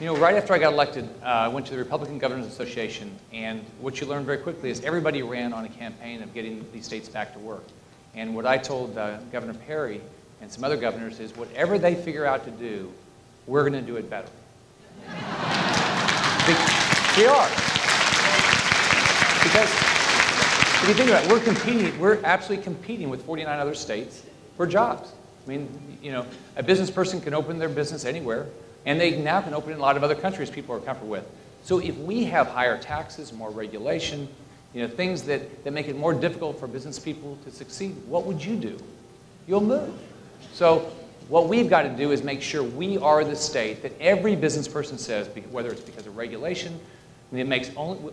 You know, right after I got elected, I went to the Republican Governors Association, and what you learn very quickly is everybody ran on a campaign of getting these states back to work. And what I told Governor Perry and some other governors is whatever they figure out to do, we're going to do it better. We are. Because if you think about it, we're absolutely competing with 49 other states for jobs. I mean, you know, a business person can open their business anywhere, and they now can open it in a lot of other countries people are comfortable with. So if we have higher taxes, more regulation, you know, things that make it more difficult for business people to succeed, what would you do? You'll move. So what we've got to do is make sure we are the state that every business person says, whether it's because of regulation, we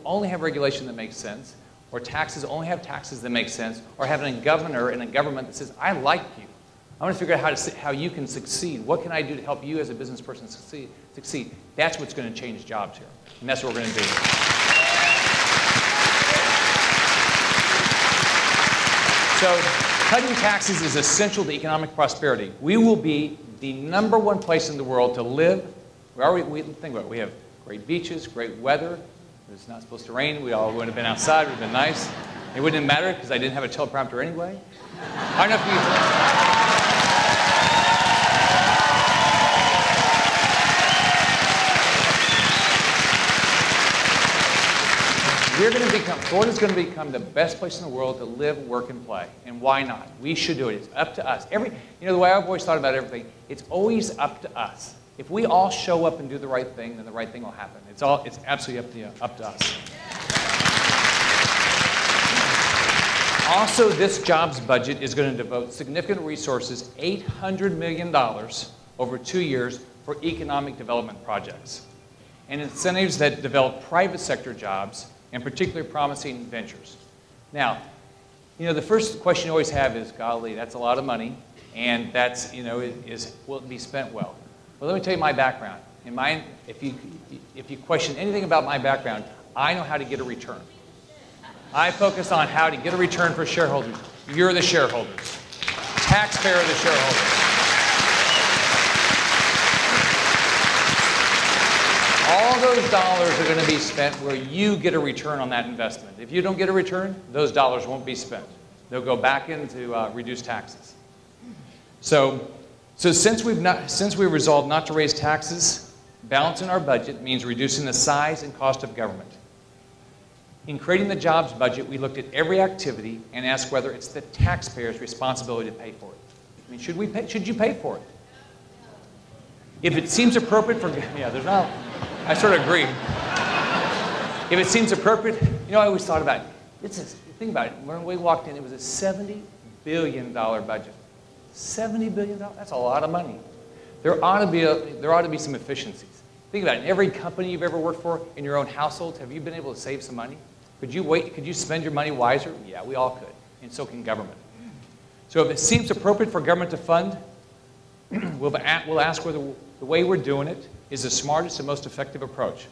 only have regulation that makes sense, or taxes, only have taxes that make sense, or having a governor and a government that says, I like you. I want to figure out how you can succeed. What can I do to help you as a business person succeed? That's what's going to change jobs here. And that's what we're going to do. So cutting taxes is essential to economic prosperity. We will be the #1 place in the world to live. Think about it. We have great beaches, great weather. It's not supposed to rain. We all would have been outside. It would have been nice. It wouldn't have mattered because I didn't have a teleprompter anyway. I don't know if you... Florida's going to become the best place in the world to live, work, and play. And why not? We should do it. It's up to us. You know, the way I've always thought about everything, it's always up to us. If we all show up and do the right thing, then the right thing will happen. It's absolutely up to us. Also, this jobs budget is going to devote significant resources, $800 million over 2 years, for economic development projects and incentives that develop private sector jobs and particularly promising ventures. Now, you know, the first question you always have is, golly, that's a lot of money, and that's, you know, will it be spent well? Well, let me tell you my background. If you question anything about my background, I know how to get a return. I focus on how to get a return for shareholders. You're the shareholders. Taxpayer are the shareholders. All those dollars are going to be spent where you get a return on that investment. If you don't get a return, those dollars won't be spent. They'll go back into reduced taxes. So since we've resolved not to raise taxes, balancing our budget means reducing the size and cost of government. In creating the jobs budget, we looked at every activity and asked whether it's the taxpayer's responsibility to pay for it. I mean, should you pay for it? If it seems appropriate for, I sort of agree. If it seems appropriate, you know, I always thought about it. Think about it. When we walked in, it was a $70 billion budget. $70 billion? That's a lot of money. There ought to be some efficiencies. Think about it. In every company you've ever worked for, in your own household, have you been able to save some money? Could you spend your money wiser? Yeah, we all could. And so can government. So if it seems appropriate for government to fund, we'll ask whether the way we're doing it is the smartest and most effective approach.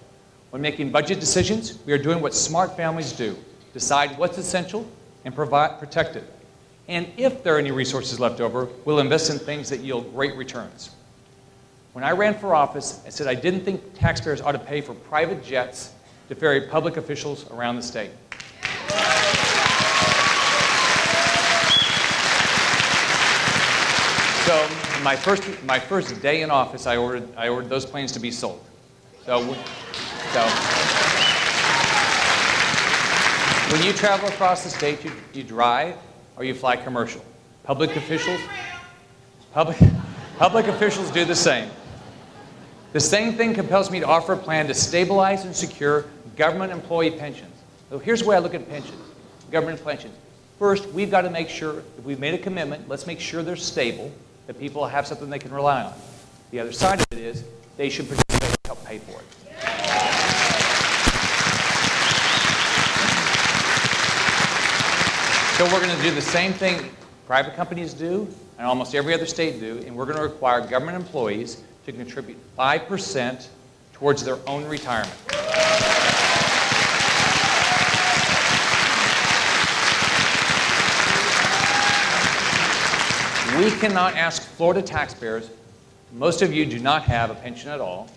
When making budget decisions, we are doing what smart families do. Decide what's essential and protect it. And if there are any resources left over, we'll invest in things that yield great returns. When I ran for office, I said I didn't think taxpayers ought to pay for private jets to ferry public officials around the state. So my first day in office, I ordered those planes to be sold. So when you travel across the state, you drive or you fly commercial. Public officials do the same. The same thing compels me to offer a plan to stabilize and secure government employee pensions. So here's the way I look at pensions, government pensions. First, we've got to make sure, if we've made a commitment, let's make sure they're stable, that people have something they can rely on. The other side of it is, they should participate and help pay for it. So we're going to do the same thing private companies do, and almost every other state do, and we're going to require government employees to contribute 5% towards their own retirement. We cannot ask Florida taxpayers, most of you do not have a pension at all,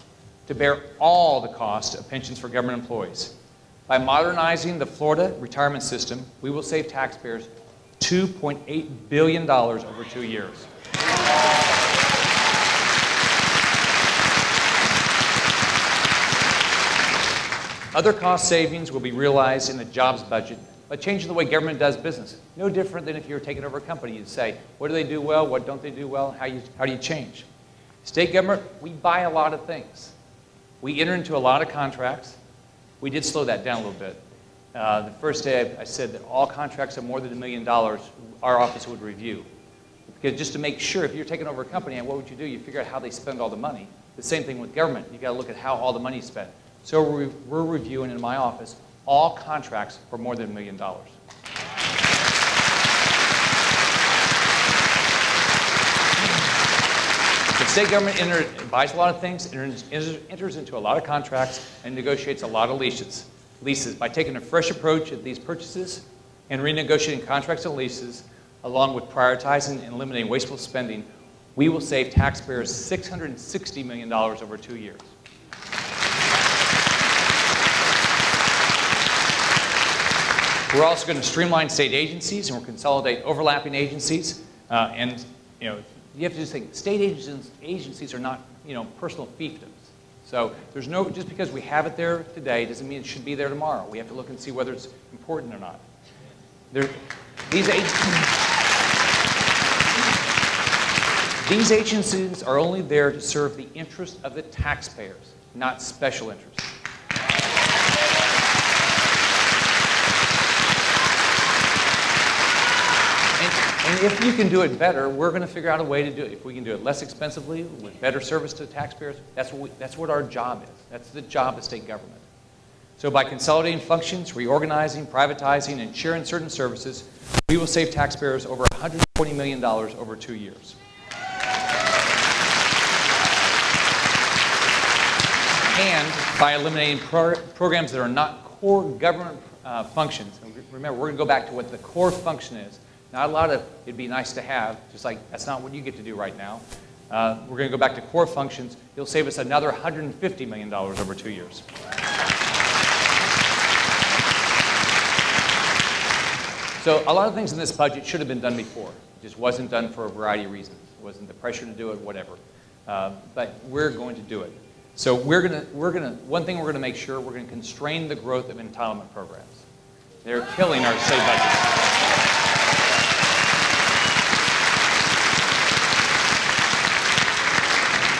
to bear all the cost of pensions for government employees. By modernizing the Florida retirement system, we will save taxpayers $2.8 billion over 2 years. Other cost savings will be realized in the jobs budget by changing the way government does business. No different than if you were taking over a company. You'd say, what do they do well, what don't they do well, how do you change? State government, we buy a lot of things. We enter into a lot of contracts. We did slow that down a little bit. The first day I said that all contracts of more than $1 million, our office would review. Because just to make sure, if you're taking over a company, what would you do? You figure out how they spend all the money. The same thing with government. You've got to look at how all the money is spent. So we're reviewing in my office all contracts for more than $1 million. The state government buys a lot of things, enters into a lot of contracts, and negotiates a lot of leases. By taking a fresh approach at these purchases and renegotiating contracts and leases, along with prioritizing and eliminating wasteful spending, we will save taxpayers $660 million over 2 years. We're also going to streamline state agencies, and we'll consolidate overlapping agencies. You have to just think, state agencies are not, personal fiefdoms. So there's no, just because we have it there today doesn't mean it should be there tomorrow. We have to look and see whether it's important or not. These agencies are only there to serve the interest of the taxpayers, not special interests. And if you can do it better, we're going to figure out a way to do it. If we can do it less expensively, with better service to the taxpayers, that's what our job is. That's the job of state government. So by consolidating functions, reorganizing, privatizing, and sharing certain services, we will save taxpayers over $120 million over 2 years. And by eliminating programs that are not core government functions. And remember, we're going to go back to what the core function is. Not a lot of, it'd be nice to have, just like that's not what you get to do right now. We're going to go back to core functions. You'll save us another $150 million over 2 years. So a lot of things in this budget should have been done before. It just wasn't done for a variety of reasons. It wasn't the pressure to do it, whatever. But we're going to do it. So one thing we're going to make sure, we're going to constrain the growth of entitlement programs. They're killing our state budget.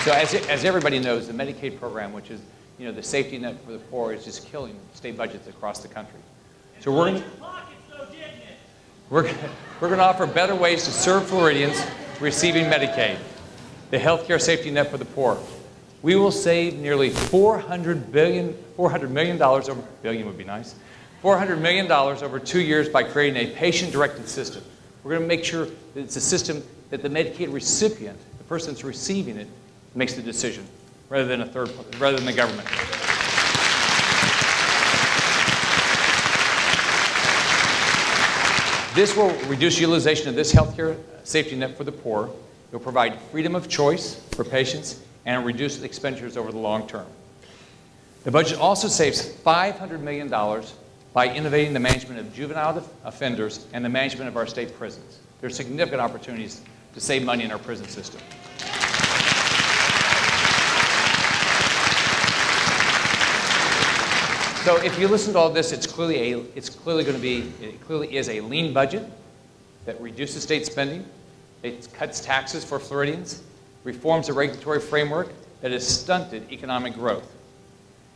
So as everybody knows, the Medicaid program, which is the safety net for the poor, is just killing state budgets across the country. So we're going to offer better ways to serve Floridians receiving Medicaid, the health care safety net for the poor. We will save nearly $400 million over, billion would be nice, $400 million over 2 years by creating a patient-directed system. We're going to make sure that it's a system that the Medicaid recipient, the person that's receiving it, makes the decision, rather than the government. This will reduce utilization of this healthcare safety net for the poor. It will provide freedom of choice for patients and reduce expenditures over the long term. The budget also saves $500 million by innovating the management of juvenile offenders and the management of our state prisons. There are significant opportunities to save money in our prison system. So if you listen to all this, it clearly is a lean budget that reduces state spending. It cuts taxes for Floridians, reforms a regulatory framework that has stunted economic growth.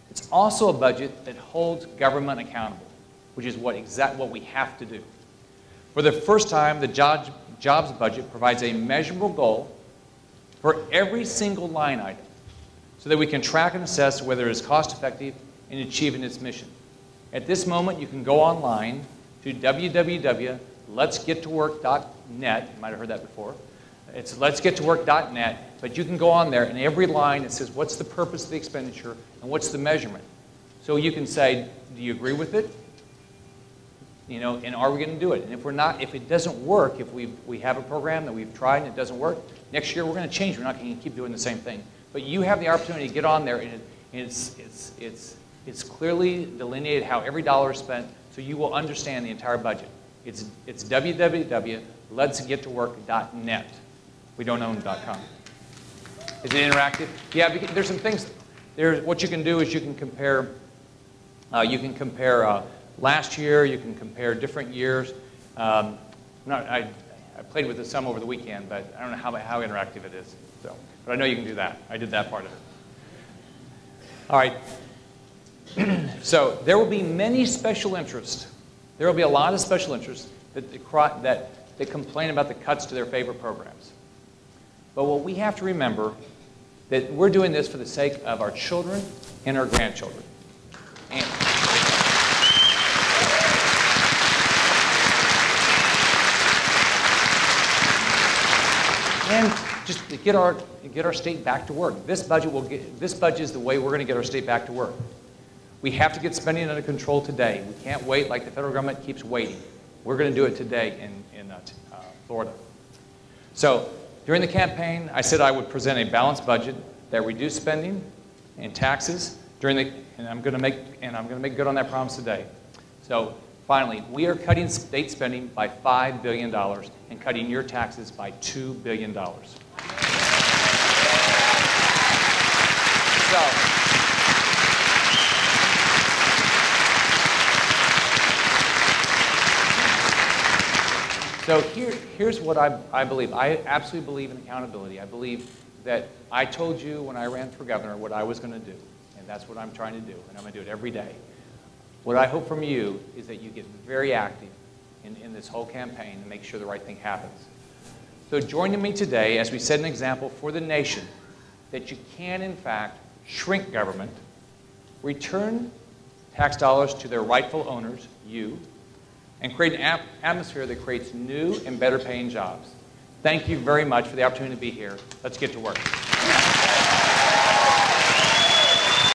It's also a budget that holds government accountable, which is what we have to do. For the first time, the jobs budget provides a measurable goal for every single line item so that we can track and assess whether it is cost effective in achieving its mission. At this moment, you can go online to www.letsgettowork.net. You might have heard that before. It's letsgettowork.net, but you can go on there, and every line it says what's the purpose of the expenditure and what's the measurement. So you can say, do you agree with it? And are we going to do it? And if it doesn't work, if we have a program that we've tried and it doesn't work, next year we're going to change. We're not going to keep doing the same thing. But you have the opportunity to get on there And it's clearly delineated how every dollar is spent, so you will understand the entire budget. It's www.letsgettowork.net. We don't own .com. Is it interactive? Yeah, because there's some things. What you can do is you can compare. Last year. You can compare different years. I played with this some over the weekend, but I don't know how interactive it is. So, but I know you can do that. I did that part of it. All right. So there will be many special interests. There will be a lot of special interests that complain about the cuts to their favorite programs. But what we have to remember that we're doing this for the sake of our children and our grandchildren. And just to get our state back to work. This budget is the way we're going to get our state back to work. We have to get spending under control today. We can't wait like the federal government keeps waiting. We're going to do it today in Florida. So during the campaign, I said I would present a balanced budget that reduced spending and taxes and I'm going to make good on that promise today. So finally, we are cutting state spending by $5 billion and cutting your taxes by $2 billion. So here's what I believe. I absolutely believe in accountability. I believe that I told you when I ran for governor what I was going to do, and that's what I'm trying to do, and I'm going to do it every day. What I hope from you is that you get very active in this whole campaign and make sure the right thing happens. So joining me today as we set an example for the nation that you can, in fact, shrink government, return tax dollars to their rightful owners, you, and create an atmosphere that creates new and better paying jobs. Thank you very much for the opportunity to be here. Let's get to work.